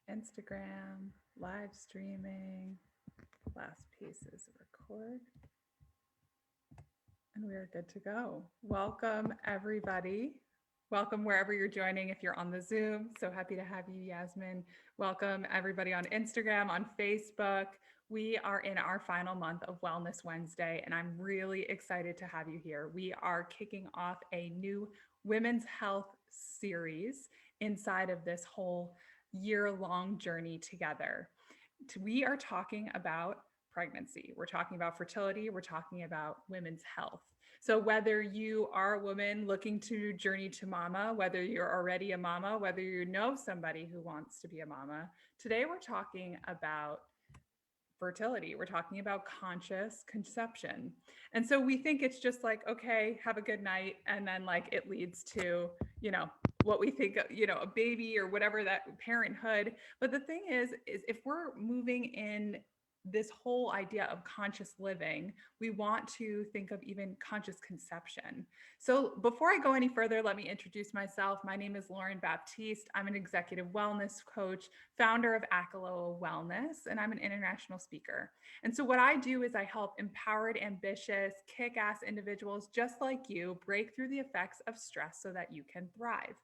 Instagram, live streaming. Last piece is record, and we are good to go. Welcome, everybody. Welcome wherever you're joining. If you're on the Zoom, so happy to have you, Yasmin. Welcome, everybody on Instagram, on Facebook. We are in our final month of Wellness Wednesday, and I'm really excited to have you here. We are kicking off a new women's health series inside of this whole year-long journey together. We are talking about pregnancy. We're talking about fertility. We're talking about women's health. So, whether you are a woman looking to journey to mama, whether you're already a mama, whether you know somebody who wants to be a mama, today we're talking about fertility. We're talking about conscious conception. And so we think it's just like, okay, have a good night. And then like it leads to, you know, what we think, a baby or whatever, that parenthood. But the thing is if we're moving in this whole idea of conscious living, we want to think of even conscious conception. So before I go any further, let me introduce myself. My name is Lauren Baptiste. I'm an executive wellness coach, founder of Akaloa Wellness, and I'm an international speaker. And so what I do is I help empowered, ambitious, kick-ass individuals just like you break through the effects of stress so that you can thrive.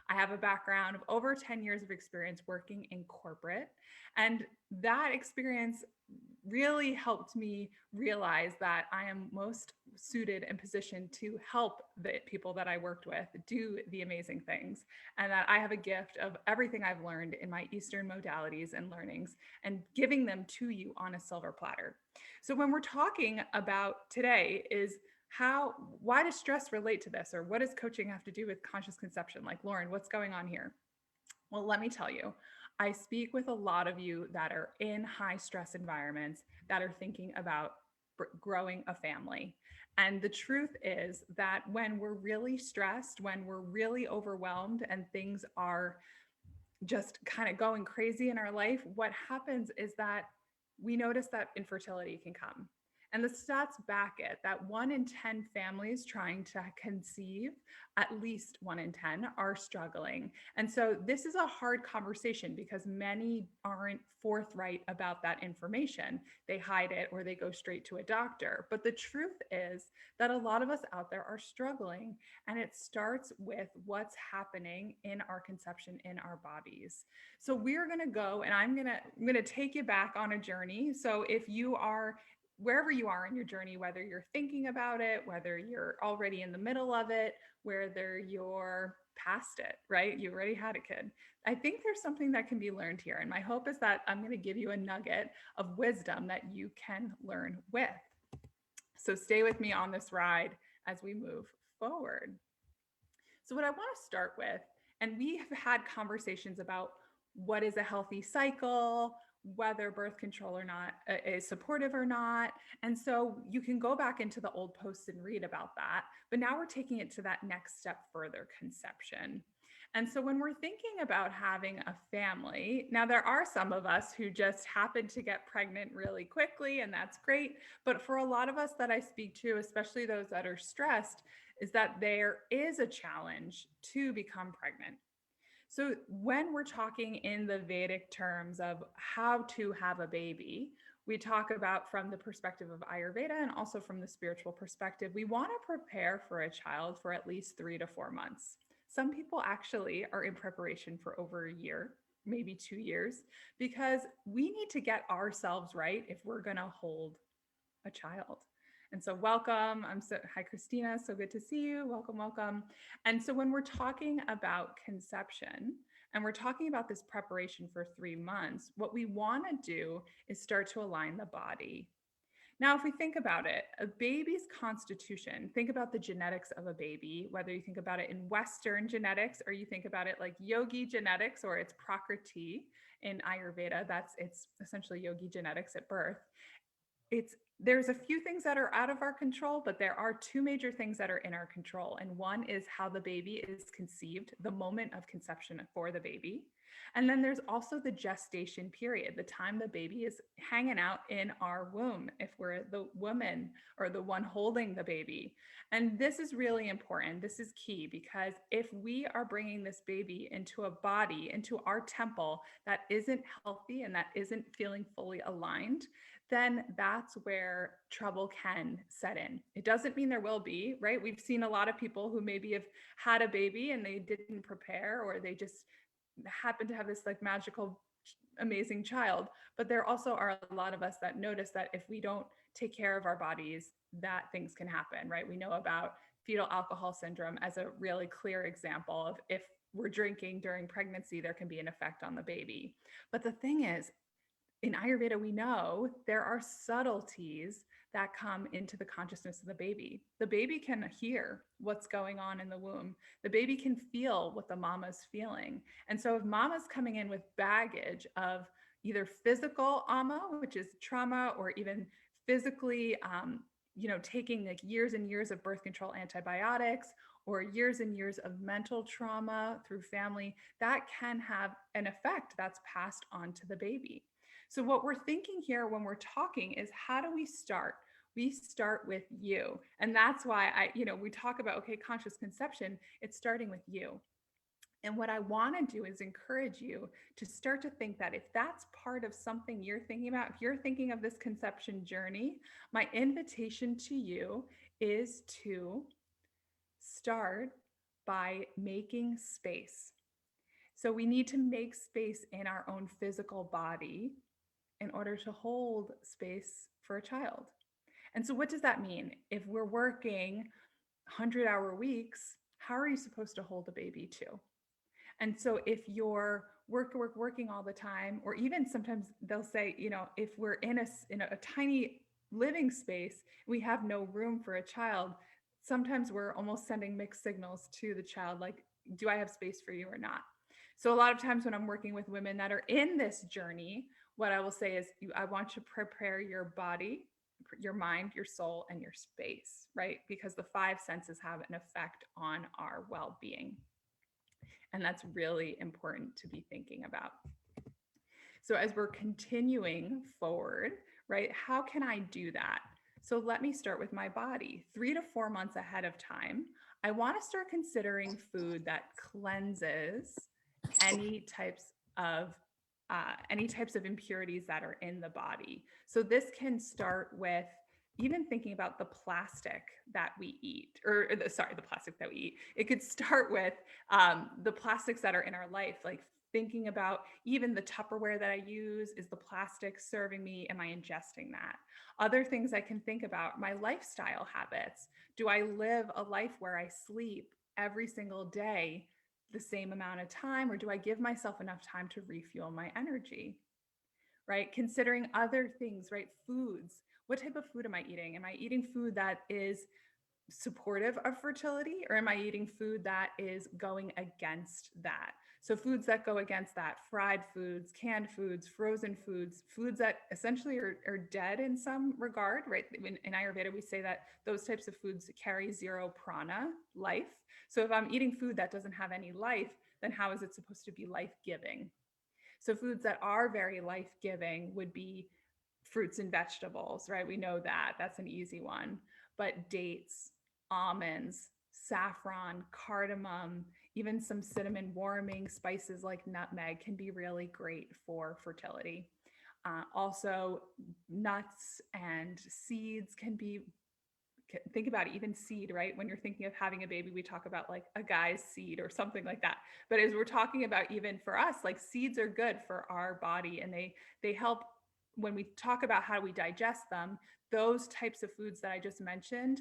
I have a background of over 10 years of experience working in corporate, and that experience really helped me realize that I am most suited and positioned to help the people that I worked with do the amazing things. And that I have a gift of everything I've learned in my Eastern modalities and learnings and giving them to you on a silver platter. So when we're talking about today is why does stress relate to this? Or what does coaching have to do with conscious conception? Like, Lauren, what's going on here? Well, let me tell you, I speak with a lot of you that are in high stress environments that are thinking about growing a family. And the truth is that when we're really stressed, when we're really overwhelmed and things are just kind of going crazy in our life, what happens is that we notice that infertility can come. And the stats back it that 1 in 10 families trying to conceive, at least 1 in 10, are struggling. And so this is a hard conversation because many aren't forthright about that information. They hide it or they go straight to a doctor. But the truth is that a lot of us out there are struggling, and it starts with what's happening in our conception in our bodies. So we're going to go, and I'm going to take you back on a journey. So if you are wherever you are in your journey, whether you're thinking about it, whether you're already in the middle of it, whether you're past it, right? You already had a kid. I think there's something that can be learned here. And my hope is that I'm going to give you a nugget of wisdom that you can learn with. So stay with me on this ride as we move forward. So, what I want to start with, and we have had conversations about what is a healthy cycle, whether birth control or not is supportive or not. And so you can go back into the old posts and read about that. But now we're taking it to that next step further, conception. And so when we're thinking about having a family, now there are some of us who just happen to get pregnant really quickly, and that's great. But for a lot of us that I speak to, especially those that are stressed, is that there is a challenge to become pregnant. So, when we're talking in the Vedic terms of how to have a baby, we talk about from the perspective of Ayurveda and also from the spiritual perspective. We want to prepare for a child for at least 3 to 4 months. Some people actually are in preparation for over a year, maybe 2 years, because we need to get ourselves right if we're going to hold a child. And so welcome. Hi Christina, so good to see you. Welcome, welcome. And so when we're talking about conception and we're talking about this preparation for 3 months, what we want to do is start to align the body. Now, if we think about it, a baby's constitution, think about the genetics of a baby, whether you think about it in Western genetics or you think about it like yogi genetics or it's prakriti in Ayurveda, it's essentially yogi genetics at birth. It's there's a few things that are out of our control, but there are two major things that are in our control. And one is how the baby is conceived, the moment of conception for the baby. And then there's also the gestation period, the time the baby is hanging out in our womb, if we're the woman or the one holding the baby. And this is really important. This is key, because if we are bringing this baby into a body, into our temple that isn't healthy and that isn't feeling fully aligned, then that's where trouble can set in. It doesn't mean there will be, right? We've seen a lot of people who maybe have had a baby and they didn't prepare, or they just happen to have this like magical, amazing child. But there also are a lot of us that notice that if we don't take care of our bodies, that things can happen, right? We know about fetal alcohol syndrome as a really clear example of, if we're drinking during pregnancy, there can be an effect on the baby. But the thing is, in Ayurveda, we know there are subtleties that come into the consciousness of the baby. The baby can hear what's going on in the womb. The baby can feel what the mama's feeling. And so if mama's coming in with baggage of either physical ama, which is trauma, or even physically, taking like years and years of birth control antibiotics, or years and years of mental trauma through family, that can have an effect that's passed on to the baby. So what we're thinking here when we're talking is, how do we start? We start with you. And that's why we talk about, okay, conscious conception, it's starting with you. And what I want to do is encourage you to start to think that if that's part of something you're thinking about, if you're thinking of this conception journey, my invitation to you is to start by making space. So we need to make space in our own physical body in order to hold space for a child. And so what does that mean? If we're working 100-hour weeks, how are you supposed to hold a baby too? And so if you're working all the time, or even sometimes they'll say, if we're in a tiny living space, we have no room for a child, sometimes we're almost sending mixed signals to the child, like, do I have space for you or not? So a lot of times when I'm working with women that are in this journey, what I will say is, I want to prepare your body, your mind, your soul, and your space, right? Because the five senses have an effect on our well-being. And that's really important to be thinking about. So as we're continuing forward, right, how can I do that? So let me start with my body. 3 to 4 months ahead of time, I want to start considering food that cleanses any types of impurities that are in the body. So this can start with even thinking about the plastic that we eat, the plastic that we eat. It could start with the plastics that are in our life, like thinking about even the Tupperware that I use. Is the plastic serving me? Am I ingesting that? Other things I can think about, my lifestyle habits. Do I live a life where I sleep every single day the same amount of time, or do I give myself enough time to refuel my energy? Right? Considering other things, right? Foods. What type of food am I eating? Am I eating food that is supportive of fertility, or am I eating food that is going against that? So foods that go against that, fried foods, canned foods, frozen foods, foods that essentially are dead in some regard, right? In Ayurveda, we say that those types of foods carry zero prana, life. So if I'm eating food that doesn't have any life, then how is it supposed to be life-giving? So foods that are very life-giving would be fruits and vegetables, right? We know that. That's an easy one. But dates, almonds, saffron, cardamom, even some cinnamon warming spices like nutmeg can be really great for fertility. Also, nuts and seeds can be, think about it, even seed, right? When you're thinking of having a baby, we talk about like a guy's seed or something like that. But as we're talking about, even for us, like seeds are good for our body, and they help when we talk about how we digest them. Those types of foods that I just mentioned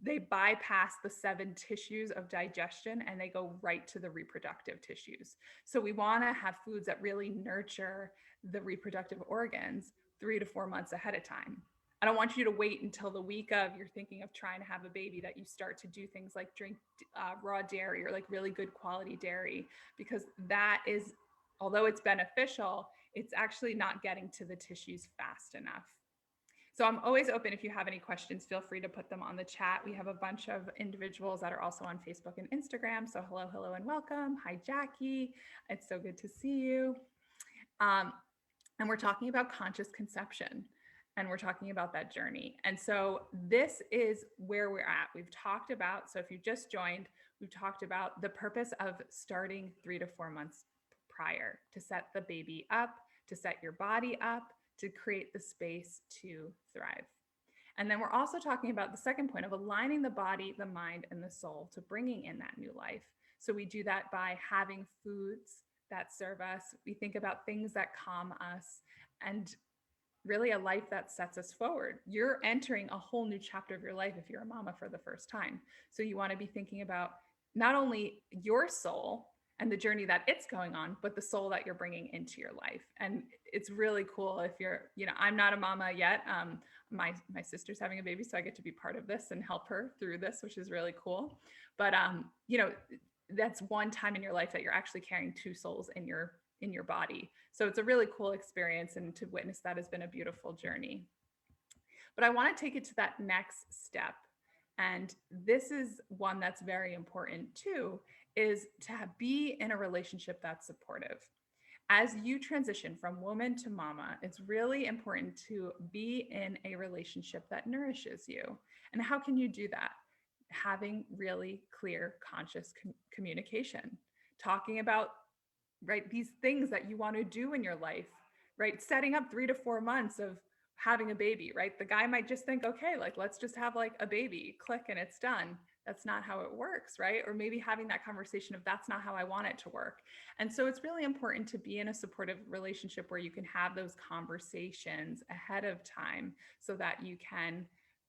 they bypass the 7 tissues of digestion and they go right to the reproductive tissues. So we want to have foods that really nurture the reproductive organs 3 to 4 months ahead of time. I don't want you to wait until the week of you're thinking of trying to have a baby that you start to do things like drink raw dairy, or like really good quality dairy, because that is, although it's beneficial, it's actually not getting to the tissues fast enough. So I'm always open. If you have any questions, feel free to put them on the chat. We have a bunch of individuals that are also on Facebook and Instagram. So hello, hello, and welcome. Hi, Jackie. It's so good to see you. Um, and we're talking about conscious conception, and we're talking about that journey. And so this is where we're at. We've talked about, so if you just joined, we've talked about the purpose of starting 3 to 4 months prior to set the baby up, to set your body up, to create the space to thrive. And then we're also talking about the second point of aligning the body, the mind, and the soul to bringing in that new life. So we do that by having foods that serve us. We think about things that calm us, and really a life that sets us forward. You're entering a whole new chapter of your life if you're a mama for the first time. So you want to be thinking about not only your soul and the journey that it's going on, but the soul that you're bringing into your life. And it's really cool if you're, I'm not a mama yet. My sister's having a baby, so I get to be part of this and help her through this, which is really cool. But that's one time in your life that you're actually carrying two souls in your body. So it's a really cool experience, and to witness that has been a beautiful journey. But I want to take it to that next step. And this is one that's very important too, is to be in a relationship that's supportive. As you transition from woman to mama, it's really important to be in a relationship that nourishes you. And how can you do that? Having really clear, conscious communication, talking about, right, these things that you want to do in your life, right? Setting up 3 to 4 months of having a baby, right? The guy might just think, okay, like, let's just have like a baby, click, and it's done. That's not how it works, right? Or maybe having that conversation of, that's not how I want it to work. And so it's really important to be in a supportive relationship where you can have those conversations ahead of time so that you can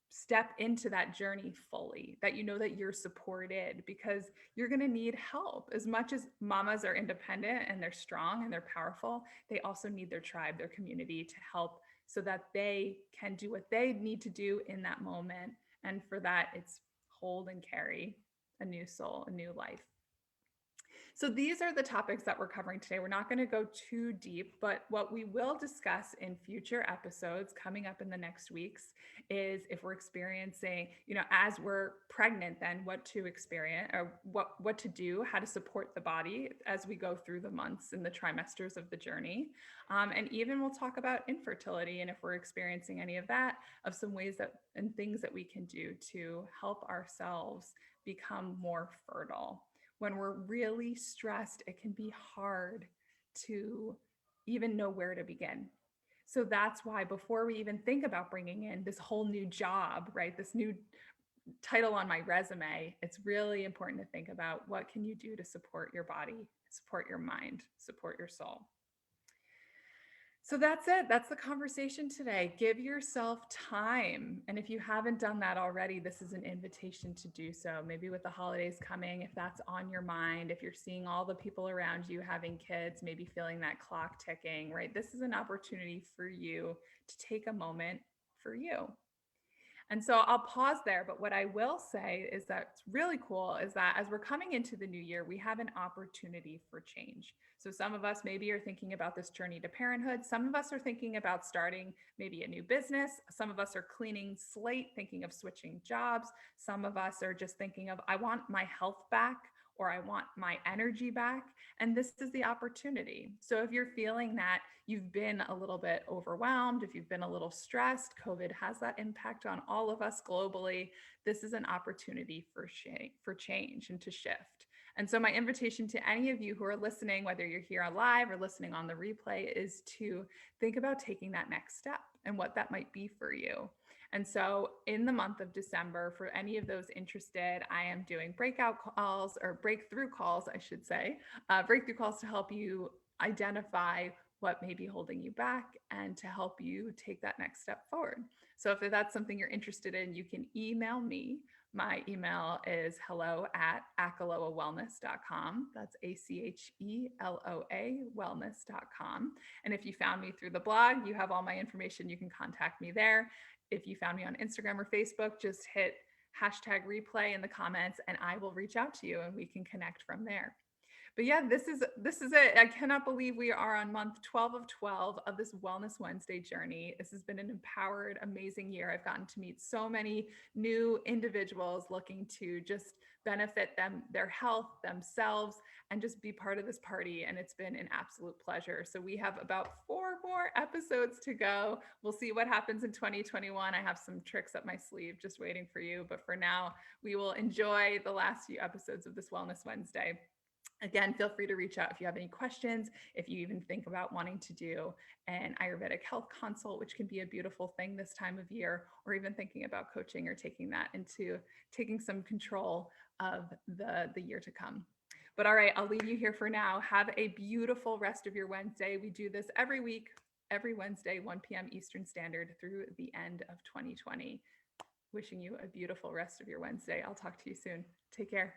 step into that journey fully, that you know that you're supported, because you're going to need help. As much as mamas are independent and they're strong and they're powerful, they also need their tribe, their community, to help so that they can do what they need to do in that moment. And for that, it's hold and carry a new soul, a new life. So these are the topics that we're covering today. We're not going to go too deep, but what we will discuss in future episodes coming up in the next weeks is, if we're experiencing, as we're pregnant, then what to experience, or what to do, how to support the body as we go through the months and the trimesters of the journey. And even we'll talk about infertility, and if we're experiencing any of that, of some ways that and things that we can do to help ourselves become more fertile. When we're really stressed, it can be hard to even know where to begin. So that's why, before we even think about bringing in this whole new job, right, this new title on my resume, it's really important to think about, what can you do to support your body, support your mind, support your soul. So that's it. That's the conversation today. Give yourself time. And if you haven't done that already, this is an invitation to do so. Maybe with the holidays coming, if that's on your mind, if you're seeing all the people around you having kids, maybe feeling that clock ticking, right? This is an opportunity for you to take a moment for you. And so I'll pause there. But what I will say is that's really cool is that as we're coming into the new year, we have an opportunity for change. So some of us maybe are thinking about this journey to parenthood. Some of us are thinking about starting maybe a new business. Some of us are cleaning slate, thinking of switching jobs. Some of us are just thinking of, I want my health back, or I want my energy back. And this is the opportunity. So if you're feeling that you've been a little bit overwhelmed, if you've been a little stressed, COVID has that impact on all of us globally, this is an opportunity for change and to shift. And so my invitation to any of you who are listening, whether you're here on live or listening on the replay, is to think about taking that next step and what that might be for you. And so in the month of December, for any of those interested, I am doing breakout calls, or breakthrough calls, I should say, breakthrough calls to help you identify what may be holding you back and to help you take that next step forward. So if that's something you're interested in, you can email me. My email is hello@acheloa.wellness.com. That's ACHELOA wellness.com. And if you found me through the blog, you have all my information. You can contact me there. If you found me on Instagram or Facebook, just hit #replay in the comments and I will reach out to you and we can connect from there. But yeah, this is it. I cannot believe we are on month 12 of 12 of this Wellness Wednesday journey. This has been an empowered, amazing year. I've gotten to meet so many new individuals looking to just benefit their health, themselves, and just be part of this party. And it's been an absolute pleasure. So we have about 4 more episodes to go. We'll see what happens in 2021. I have some tricks up my sleeve just waiting for you. But for now, we will enjoy the last few episodes of this Wellness Wednesday. Again, feel free to reach out if you have any questions, if you even think about wanting to do an Ayurvedic health consult, which can be a beautiful thing this time of year, or even thinking about coaching or taking some control of the year to come. But all right, I'll leave you here for now. Have a beautiful rest of your Wednesday. We do this every week, every Wednesday, 1 p.m. Eastern Standard through the end of 2020. Wishing you a beautiful rest of your Wednesday. I'll talk to you soon. Take care.